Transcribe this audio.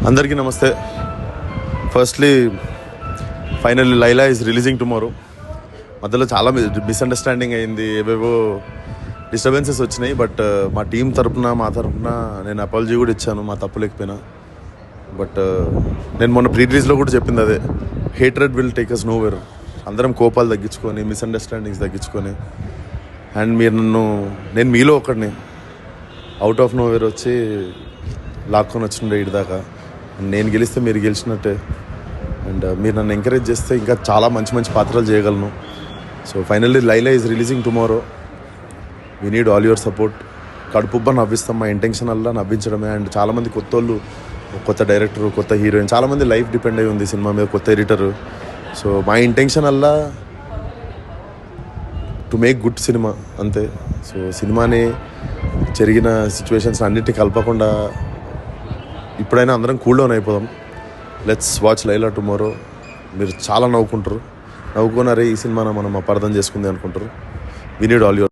అందరికీ నమస్తే. Firstly finally Laila is releasing tomorrow. మధ్యలో చాలా మిస్అండర్స్టాండింగ్ అయింది, ఏవేవో డిస్టర్బెన్సెస్ వచ్చినాయి. బట్ మా టీం తరపున మా తరపున నేను అపాలజీ కూడా ఇచ్చాను, మా తప్పు లేకపోయినా. బట్ నేను మొన్న ప్రీ రిలీజ్లో కూడా చెప్పింది అదే, hatred will take us nowhere. అందరం కోపాలు తగ్గించుకొని, మిస్అండర్స్టాండింగ్స్ తగ్గించుకొని, అండ్ నేను మీలో ఒకడిని అవుట్ ఆఫ్ నోవేర్ వచ్చి లాక్కొని వచ్చిండే ఇటు దాకా. నేను గెలిస్తే మీరు గెలిచినట్టే. అండ్ మీరు నన్ను ఎంకరేజ్ చేస్తే ఇంకా చాలా మంచి మంచి పాత్రలు చేయగలను. So finally Laila is releasing tomorrow. We need all your support. కడుపుబ్బ నవ్విస్తాం, మా ఇంటెన్షన్ అలా నవ్వించడమే. అండ్ చాలామంది కొత్త వాళ్ళు, కొత్త డైరెక్టరు, కొత్త హీరోయిన్, చాలామంది లైఫ్ డిపెండ్ అయి ఉంది సినిమా మీద, కొత్త ఎడిటరు. సో మా ఇంటెన్షన్ అలా టు మేక్ గుడ్ సినిమా అంతే. సో సినిమాని జరిగిన సిచ్యువేషన్స్ అన్నిటికీ కలపకుండా ఇప్పుడైనా అందరం కూల్ డౌన్ అయిపోదాం. Let's watch Laila tomorrow. మీరు చాలా నవ్వుకుంటారు, నవ్వుకున్నారే ఈ సినిమాను మనం అపార్థం చేసుకుంది అనుకుంటారు. We need all your